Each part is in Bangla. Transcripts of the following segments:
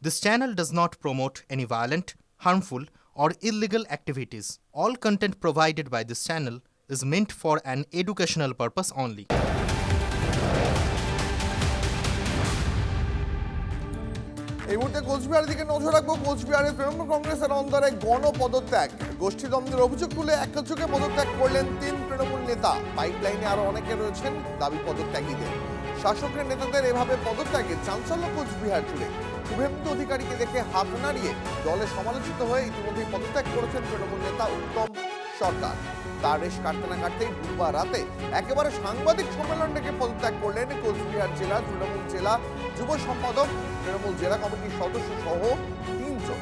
This channel does not promote any violent, harmful, or illegal activities. All content provided by this channel is meant for an educational purpose only. এই মুহূর্তে কোচবিহারের দিকে নজর রাখবো। কোচবিহারে তৃণমূল কংগ্রেসের অন্দরে গণপদত্যাগ, গোষ্ঠীদ্বন্দ্বের অভিযোগ তুলে একযোগে পদত্যাগ করলেন 3 তৃণমূল নেতা। পাইপলাইনে আরো অনেকে রয়েছেন দাবি পদত্যাগীদের। শাসকের নেতাদের এভাবে পদত্যাগে চাঞ্চল্য কোচবিহার জুড়ে। শুভেন্দু অধিকারীকে দেখে হাত নাড়িয়ে দলে সমালোচিত হয়ে ইতিমধ্যেই পদত্যাগ করেছেন তৃণমূল নেতা উত্তম সরকার। তার রেশ কাটতে না কাটতেই বুধবার রাতে একেবারে সাংবাদিক সম্মেলন ডেকে পদত্যাগ করলেন কোচবিহার জেলা তৃণমূল জেলা যুব সম্পাদক, তৃণমূল জেলা কমিটির সদস্য সহ 3 জন।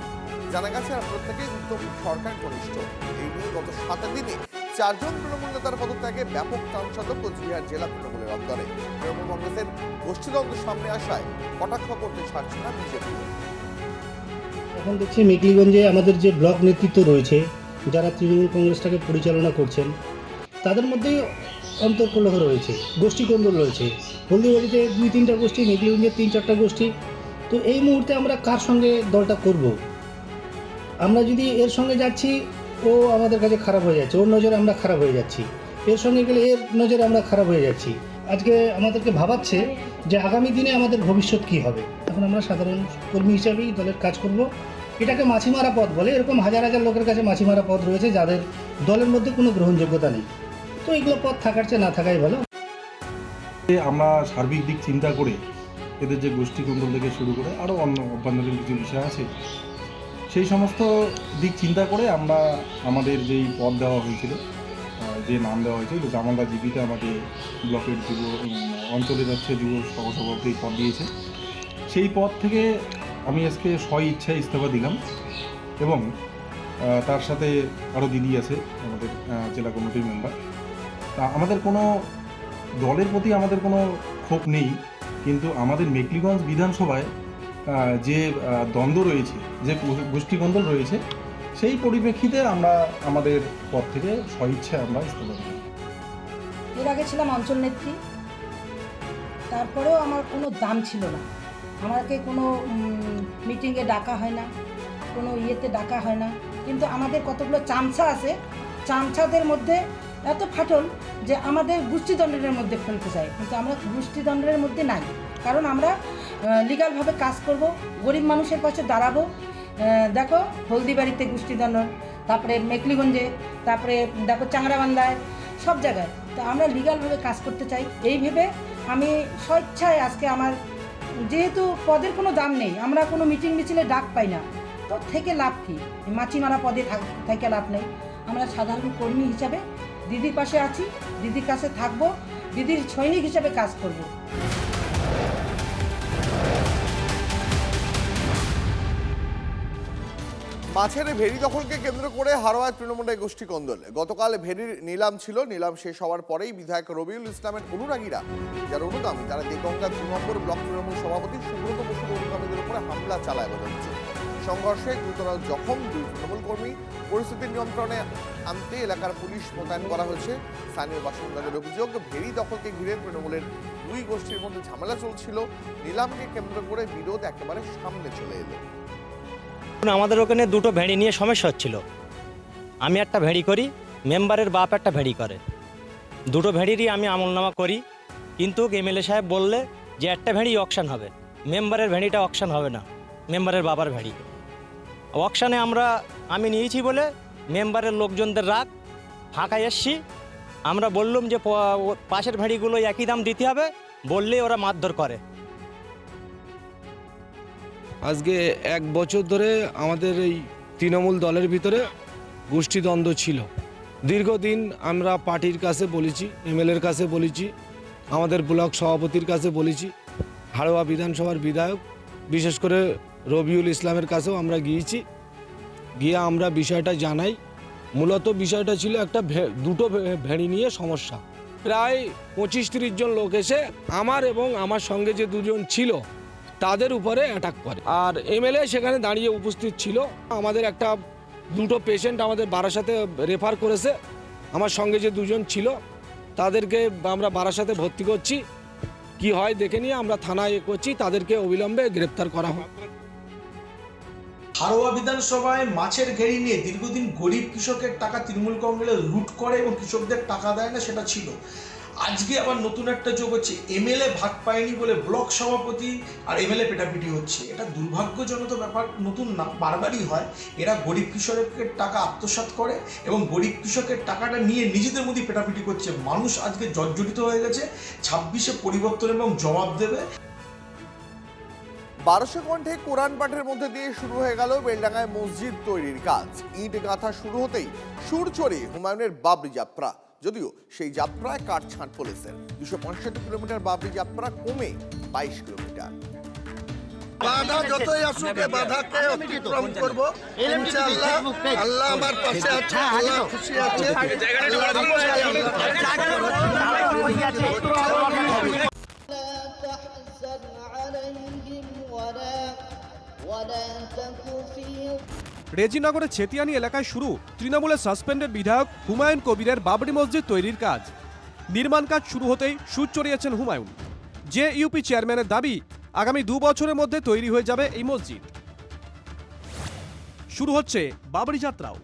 জানা গেছে আর প্রত্যেকেই উত্তম সরকার ঘনিষ্ঠ। এই নিয়ে গত 7 দিনে 4 জন তৃণমূল নেতার পদত্যাগে ব্যাপক চাঞ্চল্য কোচবিহার জেলা তৃণমূলের অন্দরে। তৃণমূল কংগ্রেসের গোষ্ঠীদ্বন্দ্বের সামনে আসায় কটাক্ষ করতে ছাড়ছে না বিজেপি। এখন দেখছি মেকলিগঞ্জে আমাদের যে ব্লক নেতৃত্ব রয়েছে, যারা তৃণমূল কংগ্রেসটাকে পরিচালনা করছেন, তাদের মধ্যেই অন্তর্কলহ রয়েছে, গোষ্ঠী কোন্দল রয়েছে। হলদিবাড়িতে 2-3টা গোষ্ঠী, মেকলিগঞ্জে 3-4টা গোষ্ঠী। তো এই মুহূর্তে আমরা কার সঙ্গে দলটা করব? আমরা যদি এর সঙ্গে যাচ্ছি, ও আমাদের কাছে খারাপ হয়ে যাচ্ছে, ওর নজরে আমরা খারাপ হয়ে যাচ্ছি। এর সঙ্গে গেলে এর নজরে আমরা খারাপ হয়ে যাচ্ছি। আজকে আমাদেরকে ভাবাচ্ছে যে আগামী দিনে আমাদের ভবিষ্যৎ কী হবে। এখন আমরা সাধারণ কর্মী হিসাবেই দলের কাজ করব। এটাকে মাছিমারা পদ বলে। এরকম হাজার হাজার লোকের কাছে মাছিমারা পদ রয়েছে যাদের দলের মধ্যে কোনো গ্রহণযোগ্যতা নেই। তো এগুলো পদ থাকার চেয়ে না থাকাই ভালো। আমরা সার্বিক দিক চিন্তা করে এদের যে গোষ্ঠী কোন্দল থেকে শুরু করে আরও অন্য অভ্যন্তরীণ কিছু বিষয় আছে, সেই সমস্ত দিক চিন্তা করে আমরা আমাদের যেই পদ দেওয়া হয়েছিল, যে নাম দেওয়া হয়েছিল জামালদা জিপিতে আমাকে ব্লকের যুব অঞ্চলে যাচ্ছে যুব সহসভাপতি পদ দিয়েছে, সেই পদ থেকে আমি আজকে স্ব-ইচ্ছায় ইস্তফা দিলাম। এবং তার সাথে আরও দিদি আছে আমাদের জেলা কমিটির মেম্বার। তা আমাদের কোনো দলের প্রতি আমাদের কোনো ক্ষোভ নেই, কিন্তু আমাদের মেকলিগঞ্জ বিধানসভায় যে দ্বন্দ্ব রয়েছে, যে গোষ্ঠীকন্দল রয়েছে, সেই পরিপ্রেক্ষিতে আমরা আমাদের পদ থেকে স্ব-ইচ্ছায় আমরা ইস্তফা দিলাম। এর আগে ছিলাম অঞ্চল নেত্রী, তারপরেও আমার কোনো দাম ছিল না। আমাকে কোনো মিটিংয়ে ডাকা হয় না, কোনো ইয়েতে ডাকা হয় না। কিন্তু আমাদের কতগুলো চামচা আছে, চামচাদের মধ্যে এত ফাটল যে আমাদের গোষ্ঠীদ্বন্দ্বের মধ্যে ফেলতে চায়, কিন্তু আমরা গোষ্ঠীদ্বন্দ্বের মধ্যে নাই। কারণ আমরা লিগালভাবে কাজ করব, গরিব মানুষের পাশে দাঁড়াবো। দেখো হলদিবাড়িতে গোষ্ঠীদ্বন্দ্ব, তারপরে মেকলিগঞ্জে, তারপরে দেখো চাংরাবান্ধায়, সব জায়গায়। তো আমরা লিগালভাবে কাজ করতে চাই। এই ভেবে আমি স্বেচ্ছায় আজকে আমার, যেহেতু পদের কোনো দাম নেই, আমরা কোনো মিটিং মিছিলে ডাক পাই না, তো থেকে লাভ কী? মাছিমারা পদে থেকে লাভ নেই। আমরা সাধারণ কর্মী হিসাবে দিদির পাশে আছি, দিদির কাছে থাকবো, দিদির সৈনিক হিসাবে কাজ করব। মাছের ভেড়ি দখলকে কেন্দ্র করে হারোয়ায় তৃণমূলের গোষ্ঠী কোন্দল। গতকাল ভেড়ির নিলাম ছিল। নিলাম শেষ হওয়ার পরেই বিধায়ক রবিউল ইসলামের অনুরাগীরা, যারা অনুগামী, তারা দেগঙ্গা 2 নম্বর ব্লক তৃণমূল সভাপতি সুব্রত বসুর অনুগামীদের উপরে হামলা চালায় বলে অভিযোগ। সংঘর্ষে গুরুতর জখম 2 তৃণমূল কর্মী। পরিস্থিতি নিয়ন্ত্রণে আনতে এলাকার পুলিশ মোতায়েন করা হয়েছে। স্থানীয় বাসিন্দাদের অভিযোগ, ভেড়ি দখলকে ঘিরে তৃণমূলের 2 গোষ্ঠীর মধ্যে ঝামেলা চলছিল। নিলামকে কেন্দ্র করে বিরোধ একেবারে সামনে চলে এলো। আমাদের ওখানে 2টো ভেড়ি নিয়ে সমস্যা হচ্ছিল। আমি একটা ভেড়ি করি, মেম্বারের বাপ একটা ভেড়ি করে। 2টো ভেড়িরই আমি আমলনামা করি, কিন্তু এমএলএ সাহেব বললে যে একটা ভেড়ি অকশন হবে, মেম্বারের ভেড়িটা অকশন হবে না, মেম্বারের বাবার ভেড়ি। অকশানে আমি নিয়েছি বলে মেম্বারের লোকজনদের রাগ, ফাঁকায় এসছি। আমরা বললাম যে পাশের ভেড়িগুলো একই দাম দিতে হবে, বললেই ওরা মারধর করে। আজকে 1 বছর ধরে আমাদের এই তৃণমূল দলের ভিতরে গোষ্ঠীদ্বন্দ্ব ছিল। দীর্ঘদিন আমরা পার্টির কাছে বলেছি, এমএলএর কাছে বলেছি, আমাদের ব্লক সভাপতির কাছে বলেছি, হাড়োয়া বিধানসভার বিধায়ক বিশেষ করে রবিউল ইসলামের কাছেও আমরা গিয়েছি। গিয়ে আমরা বিষয়টা জানাই। মূলত বিষয়টা ছিল একটা 2টো ভেড়ি নিয়ে সমস্যা। প্রায় 25-30 জন লোক এসে আমার এবং আমার সঙ্গে যে 2 জন ছিল তাদের উপরে অ্যাটাক করে। আর এমএলএ সেখানে দাঁড়িয়ে উপস্থিত ছিল। আমাদের 2টো পেশেন্ট আমাদের বারাসাতে রেফার করেছে। আমার সঙ্গে যে 2 জন ছিল তাদেরকে আমরা বারাসাতে ভর্তি করছি। কি হয় দেখে নিয়ে আমরা থানায় করছি, তাদেরকে অবিলম্বে গ্রেপ্তার করা হয়। হারোয়া বিধানসভায় মাছের ঘেরি নিয়ে দীর্ঘদিন গরিব কৃষকের টাকা তৃণমূল কংগ্রেস লুট করে এবং কৃষকদের টাকা দেয় না, সেটা ছিল। আজকে আবার নতুন একটা যোগ হচ্ছে, এমএলএ ভাগ পায়নি বলে ব্লক সভাপতি আর এমএলএ পেটাপিটি হচ্ছে। এটা দুর্ভাগ্যজনক ব্যাপার, নতুন না, বারবারই হয়। এরা গরিব কৃষকের টাকা আত্মসাৎ করে এবং গরিব কৃষকের টাকাটা নিয়ে নিজেদের মধ্যে পেটাপিটি করছে। মানুষ আজকে জর্জরিত হয়ে গেছে। 26-এ পরিবর্তন এবং জবাব দেবে। 1200 কণ্ঠে কোরআন পাঠের মধ্যে দিয়ে শুরু হয়ে গেল বেলডাঙ্গায় মসজিদ তৈরির কাজ। ইট গাঁথা শুরু হতেই সুর চড়ে হুমায়ুনের বাবরি যাত্রা। যদিও সেই যাত্রায় কাটছাঁট পুলিশের। 265 কিলোমিটার বাবরি যাত্রা কমে 22 কিলোমিটার। বাধা যতই আসুক বাধাকে অতিক্রম করব ইনশাআল্লাহ। আল্লাহ আমার পাশে আছে, আল্লাহ খুশি আছে। রেজিনগরের ছেতিয়ানি এলাকায় শুরু তৃণমূলের সাসপেন্ডেড বিধায়ক হুমায়ুন কবিরের বাবরি মসজিদ তৈরির কাজ। নির্মাণ কাজ শুরু হতেই সুর চড়িয়েছেন হুমায়ুন। যে ইউপি চেয়ারম্যানের দাবি আগামী 2 বছরের মধ্যে তৈরি হয়ে যাবে এই মসজিদ। শুরু হচ্ছে বাবরি যাত্রাও।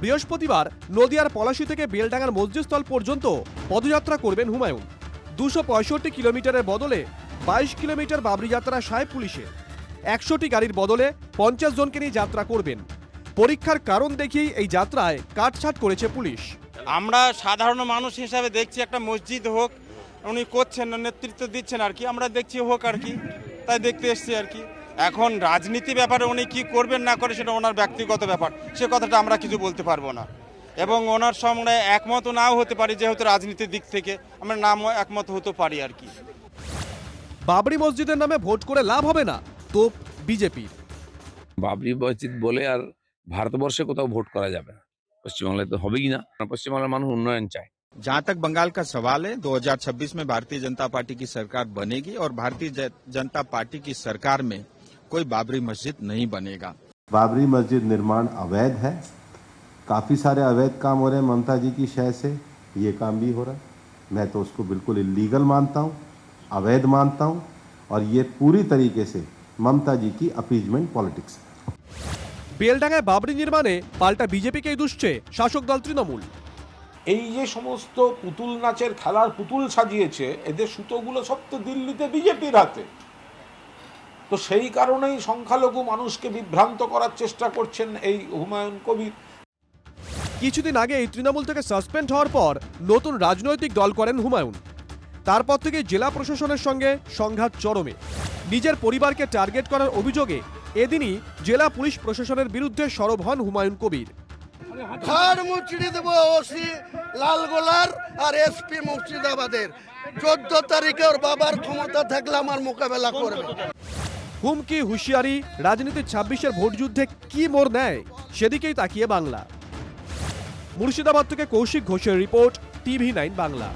বৃহস্পতিবার নদিয়ার পলাশী থেকে বেলডাঙ্গার মসজিদস্থল পর্যন্ত পদযাত্রা করবেন হুমায়ুন। 265 কিলোমিটারের বদলে 22 কিলোমিটার বাবরি যাত্রা সাহেব পুলিশের। 100টি গাড়ির বদলে 50 জনকে নিয়ে যাত্রা করবেন। পরীক্ষার কারণ দেখিয়েই এই যাত্রায় কাটছাঁট করেছে পুলিশ। আমরা সাধারণ মানুষ হিসাবে দেখছি একটা মসজিদ হোক, উনি করছেন, নেতৃত্ব দিচ্ছেন আর কি, আমরা দেখছি হোক আর কি, তাই দেখতে এসছি আর কি। এখন রাজনীতি ব্যাপারে উনি কি করবেন না করে সেটা ওনার ব্যক্তিগত ব্যাপার, সে কথাটা আমরা কিছু বলতে পারবো না এবং ওনার সঙ্গে একমত নাও হতে পারি, যেহেতু রাজনীতির দিক থেকে আমরা নাম একমত হতে পারি আর কি। বাবরি মসজিদের নামে ভোট করে লাভ হবে না, তোপ বিজেপির। বাবরি মসজিদ বলে আর ভারতবর্ষে কোথাও ভোট করা যাবে না, পশ্চিমবাংলায় তো হবেই না। পশ্চিমবাংলার মানুষ উন্নয়ন চায়। जहां तक बंगाल का सवाल है, 2026 में भारतीय जनता पार्टी की सरकार बनेगी और भारतीय जनता पार्टी की सरकार में कोई बाबरी मस्जिद नहीं बनेगा। बाबरी मस्जिद निर्माण अवैध है, काफी सारे अवैध काम हो रहे हैं ममता जी की शय से, ये काम भी हो रहा है। मैं तो उसको बिल्कुल इलीगल मानता हूँ, अवैध मानता हूँ और ये पूरी तरीके से ममता जी की अपीजमेंट पॉलिटिक्स है। বেলডাঙ্গায় বাবরি নির্মাণে পাল্টা বিজেপিকেই দুষছে শাসক দল তৃণমূল। এই যে সমস্ত পুতুল নাচের খেলার পুতুল সাজিয়েছে, এদের সুতোগুলো সব তো দিল্লিতে বিজেপির হাতে। তো সেই কারণেই সংখ্যালঘু মানুষকে বিভ্রান্ত করার চেষ্টা করছেন এই হুমায়ুন কবির। কিছুদিন আগে এই তৃণমূল থেকে সাসপেন্ড হওয়ার পর নতুন রাজনৈতিক দল করেন হুমায়ুন। তারপর থেকে জেলা প্রশাসনের সঙ্গে সংঘাত চরমে। নিজের পরিবারকে টার্গেট করার অভিযোগে এদিনই জেলা পুলিশ প্রশাসনের বিরুদ্ধে সরব হন হুমায়ুন কবির। ঘর মুচড়ে দেব ওসি লালগোলার আর এসপি মুর্শিদাবাদের। 14 তারিখে ওর বাবার ক্ষমতা থাকলে আমার মোকাবেলা করবে। হুমকি, হুঁশিয়ারি, রাজনীতির 26-এর ভোট যুদ্ধে কি মোড় নেয় সেদিকেই তাকিয়ে বাংলা। মুর্শিদাবাদ থেকে কৌশিক ঘোষের রিপোর্ট, TV9 বাংলা।